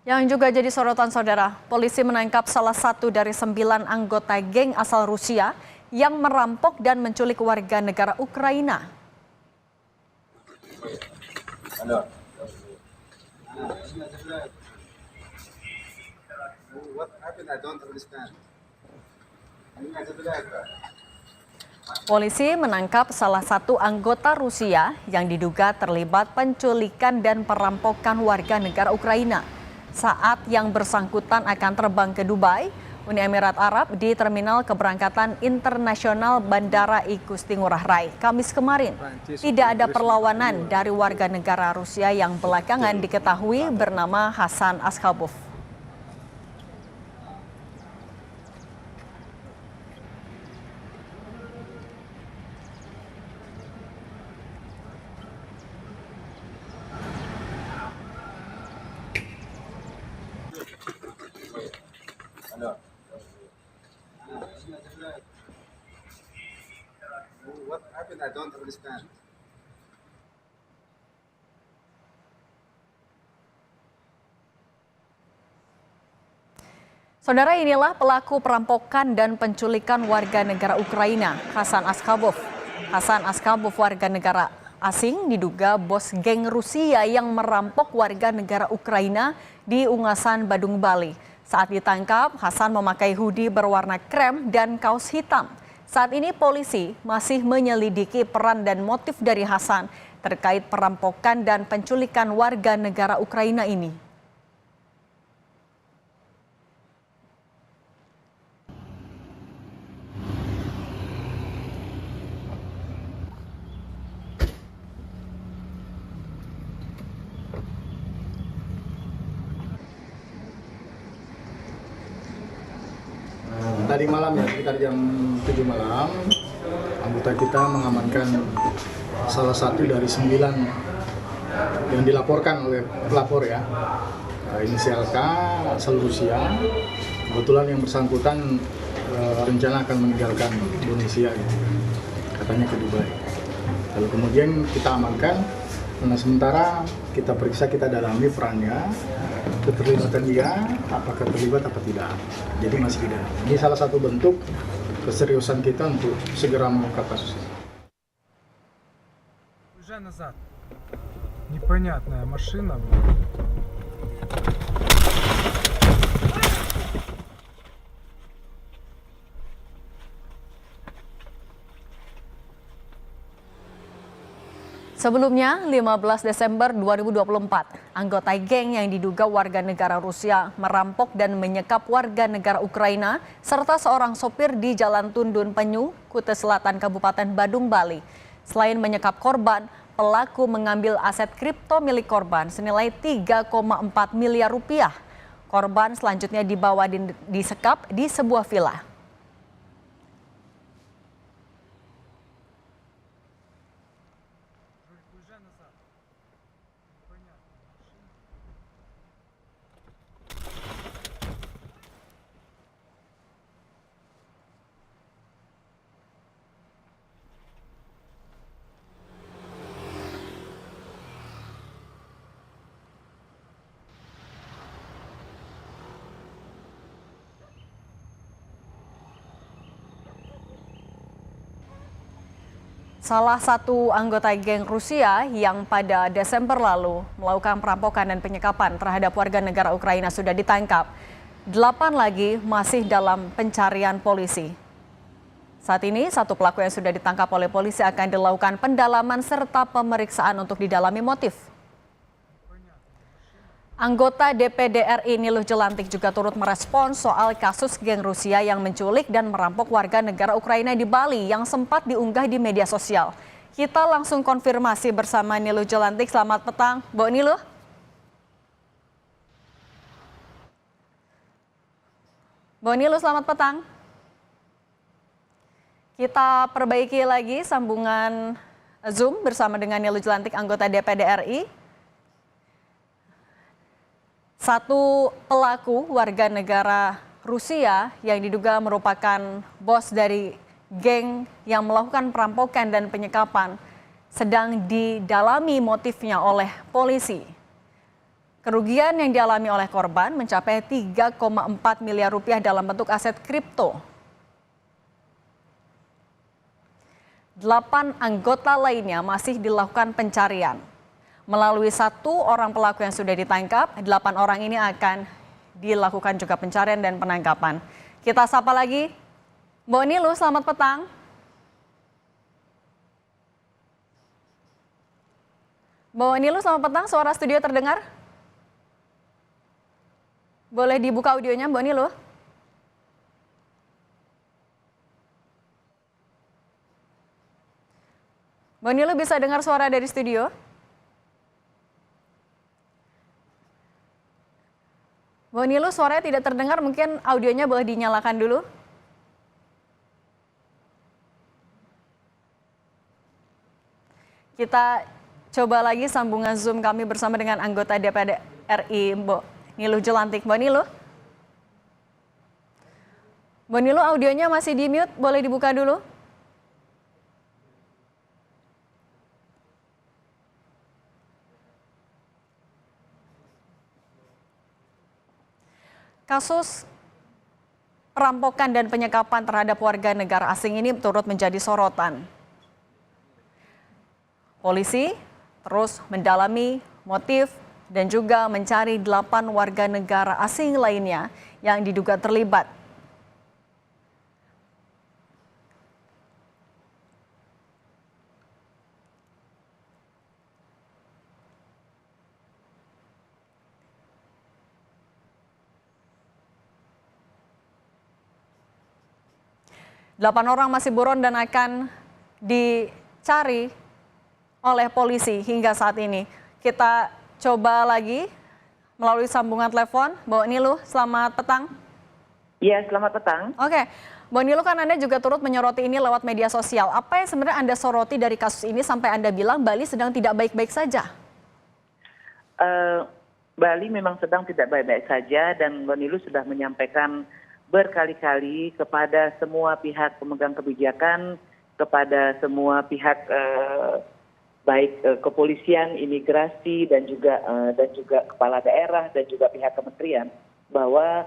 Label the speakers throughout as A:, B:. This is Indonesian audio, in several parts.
A: Yang juga jadi sorotan saudara, polisi menangkap salah satu dari 9 anggota geng asal Rusia yang merampok dan menculik warga negara Ukraina. Polisi menangkap salah satu anggota Rusia yang diduga terlibat penculikan dan perampokan warga negara Ukraina saat yang bersangkutan akan terbang ke Dubai, Uni Emirat Arab di Terminal Keberangkatan Internasional Bandara Igusti Ngurah Rai, Kamis kemarin. Tidak ada perlawanan dari warga negara Rusia yang belakangan diketahui bernama Hasan Askabov.
B: What happened? I don't understand.
A: Saudara, inilah pelaku perampokan dan penculikan warga negara Ukraina, Hasan Askabov. Hasan Askabov, warga negara asing, diduga bos geng Rusia yang merampok warga negara Ukraina di Ungasan, Badung, Bali. Saat ditangkap, Hasan memakai hoodie berwarna krem dan kaos hitam. Saat ini polisi masih menyelidiki peran dan motif dari Hasan terkait perampokan dan penculikan warga negara Ukraina ini.
C: Tadi malam ya, sekitar jam 7 malam, anggota kita mengamankan salah satu dari 9 yang dilaporkan oleh pelapor ya. Inisial K, asal Rusia. Kebetulan yang bersangkutan rencana akan meninggalkan Indonesia gitu. Katanya ke Dubai. Lalu kemudian kita amankan, nah sementara kita periksa, kita dalami perannya, keterlibatan dia, apakah terlibat apa tidak. Jadi masih tidak. Ini salah satu bentuk keseriusan kita untuk segera mengungkap kasus ini.
D: Уже назад. Непонятная машина.
A: Sebelumnya, 15 Desember 2024, anggota geng yang diduga warga negara Rusia merampok dan menyekap warga negara Ukraina serta seorang sopir di Jalan Tundun Penyu, Kute Selatan, Kabupaten Badung, Bali. Selain menyekap korban, pelaku mengambil aset kripto milik korban senilai 3,4 miliar rupiah. Korban selanjutnya dibawa disekap di sebuah villa.
D: Уже назад. Непонятная машина.
A: Salah satu anggota geng Rusia yang pada Desember lalu melakukan perampokan dan penyekapan terhadap warga negara Ukraina sudah ditangkap. 8 lagi masih dalam pencarian polisi. Saat ini, satu pelaku yang sudah ditangkap oleh polisi akan dilakukan pendalaman serta pemeriksaan untuk didalami motif. Anggota DPD RI Niluh Jelantik juga turut merespons soal kasus geng Rusia yang menculik dan merampok warga negara Ukraina di Bali yang sempat diunggah di media sosial. Kita langsung konfirmasi bersama Niluh Jelantik. Selamat petang, Bu Niluh. Bu Niluh, selamat petang. Kita perbaiki lagi sambungan Zoom bersama dengan Niluh Jelantik, anggota DPD RI. Satu pelaku warga negara Rusia yang diduga merupakan bos dari geng yang melakukan perampokan dan penyekapan sedang didalami motifnya oleh polisi. Kerugian yang dialami oleh korban mencapai 3,4 miliar rupiah dalam bentuk aset kripto. 8 anggota lainnya masih dilakukan pencarian. Melalui 1 orang pelaku yang sudah ditangkap, 8 orang ini akan dilakukan juga pencarian dan penangkapan. Kita sapa lagi, Mbak Nilu, selamat petang. Mbak Nilu, selamat petang, suara studio terdengar? Boleh dibuka audionya, Mbak Nilu? Mbak Nilu bisa dengar suara dari studio? Mbak Nilu, suaranya tidak terdengar, mungkin audionya boleh dinyalakan dulu. Kita coba lagi sambungan Zoom kami bersama dengan anggota DPD RI, Mbak Nilu Jelantik. Mbak Nilu? Mbak Nilu, audionya masih di mute, boleh dibuka dulu? Kasus perampokan dan penyekapan terhadap warga negara asing ini turut menjadi sorotan. Polisi terus mendalami motif dan juga mencari 8 warga negara asing lainnya yang diduga terlibat. Delapan orang masih buron dan akan dicari oleh polisi hingga saat ini. Kita coba lagi melalui sambungan telepon. Mbak Nilu, selamat petang.
E: Iya, selamat petang.
A: Oke, Mbak Nilu, kan Anda juga turut menyoroti ini lewat media sosial. Apa yang sebenarnya Anda soroti dari kasus ini sampai Anda bilang Bali sedang tidak baik-baik saja?
E: Bali memang sedang tidak baik-baik saja dan Mbak Nilu sudah menyampaikan berkali-kali kepada semua pihak pemegang kebijakan, kepada semua pihak baik kepolisian, imigrasi dan juga kepala daerah dan juga pihak kementerian bahwa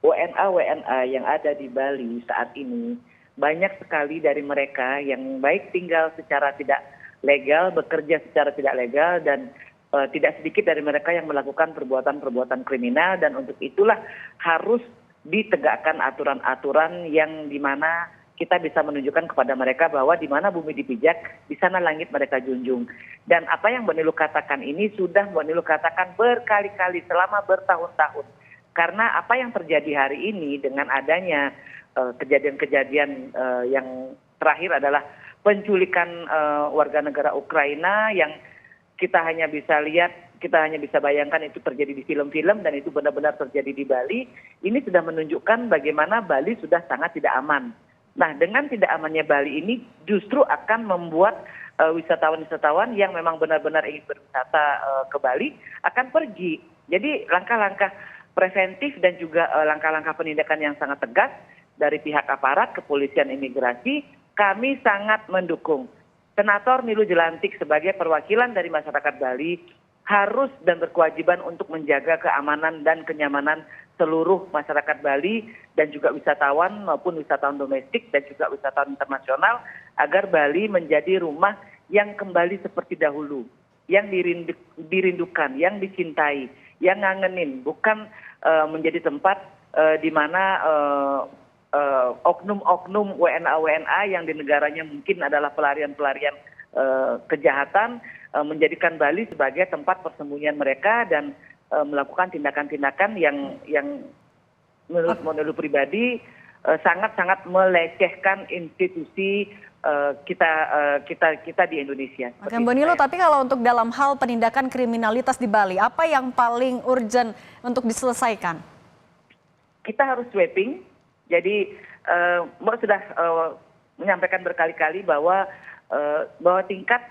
E: WNA yang ada di Bali saat ini banyak sekali dari mereka yang baik tinggal secara tidak legal, bekerja secara tidak legal dan tidak sedikit dari mereka yang melakukan perbuatan-perbuatan kriminal dan untuk itulah harus ditegakkan aturan-aturan yang dimana kita bisa menunjukkan kepada mereka bahwa di mana bumi dipijak, di sana langit mereka junjung. Dan apa yang Mbak Nilu katakan ini sudah Mbak Nilu katakan berkali-kali selama bertahun-tahun. Karena apa yang terjadi hari ini dengan adanya kejadian-kejadian yang terakhir adalah penculikan warga negara Ukraina yang kita hanya bisa lihat, kita hanya bisa bayangkan itu terjadi di film-film dan itu benar-benar terjadi di Bali. Ini sudah menunjukkan bagaimana Bali sudah sangat tidak aman. Nah, dengan tidak amannya Bali ini justru akan membuat wisatawan-wisatawan yang memang benar-benar ingin berwisata ke Bali akan pergi. Jadi langkah-langkah preventif dan juga langkah-langkah penindakan yang sangat tegas dari pihak aparat, kepolisian, imigrasi, kami sangat mendukung. Senator Nilu Jelantik sebagai perwakilan dari masyarakat Bali harus dan berkewajiban untuk menjaga keamanan dan kenyamanan seluruh masyarakat Bali dan juga wisatawan maupun wisatawan domestik dan juga wisatawan internasional agar Bali menjadi rumah yang kembali seperti dahulu, yang dirindukan, yang dicintai, yang ngangenin, bukan menjadi tempat di mana oknum-oknum WNA yang di negaranya mungkin adalah pelarian-pelarian kejahatan menjadikan Bali sebagai tempat persembunyian mereka dan melakukan tindakan-tindakan yang menurut pribadi sangat-sangat melecehkan institusi kita di Indonesia.
A: Oke, Mbak Nilu, tapi kalau untuk dalam hal penindakan kriminalitas di Bali, apa yang paling urgent untuk diselesaikan?
E: Kita harus sweeping. Jadi Mbak sudah menyampaikan berkali-kali bahwa tingkat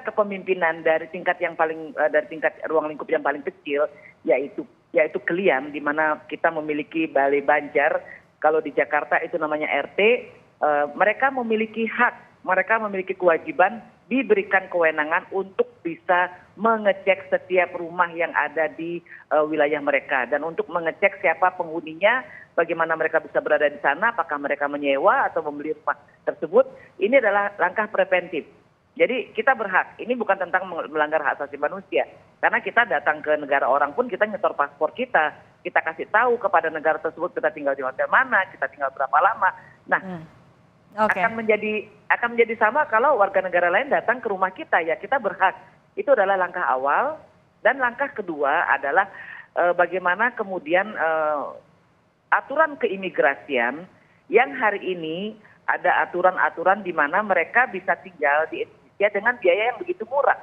E: kepemimpinan dari tingkat yang paling dari tingkat ruang lingkup yang paling kecil yaitu Kelian, di mana kita memiliki Balai Banjar. Kalau di Jakarta itu namanya RT. Mereka memiliki hak, mereka memiliki kewajiban diberikan kewenangan untuk bisa mengecek setiap rumah yang ada di wilayah mereka dan untuk mengecek siapa penghuninya, bagaimana mereka bisa berada di sana, apakah mereka menyewa atau membeli rumah tersebut. Ini adalah langkah preventif. Jadi kita berhak, ini bukan tentang melanggar hak asasi manusia. Karena kita datang ke negara orang pun kita nyetor paspor kita kasih tahu kepada negara tersebut kita tinggal di hotel mana, kita tinggal berapa lama. Nah, akan menjadi sama kalau warga negara lain datang ke rumah kita, ya kita berhak. Itu adalah langkah awal. Dan langkah kedua adalah bagaimana kemudian aturan keimigrasian yang hari ini ada aturan-aturan di mana mereka bisa tinggal di Indonesia dengan biaya yang begitu murah.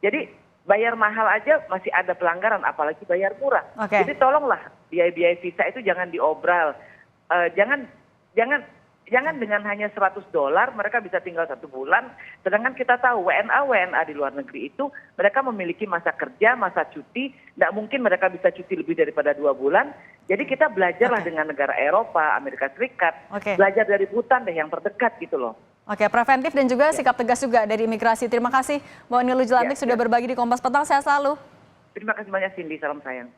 E: Jadi bayar mahal aja masih ada pelanggaran, apalagi bayar murah. Jadi tolonglah biaya-biaya visa itu jangan diobral. Jangan dengan hanya $100 mereka bisa tinggal 1 bulan. Sedangkan kita tahu WNA di luar negeri itu mereka memiliki masa kerja, masa cuti. Tidak mungkin mereka bisa cuti lebih daripada 2 bulan. Jadi kita belajarlah dengan negara Eropa, Amerika Serikat. Belajar dari Bhutan deh yang terdekat gitu loh.
A: Preventif dan juga sikap tegas juga dari imigrasi. Terima kasih Mbak Nilu Jelantik sudah berbagi di Kompas Petang. Sehat selalu.
E: Terima kasih banyak Cindy, salam sayang.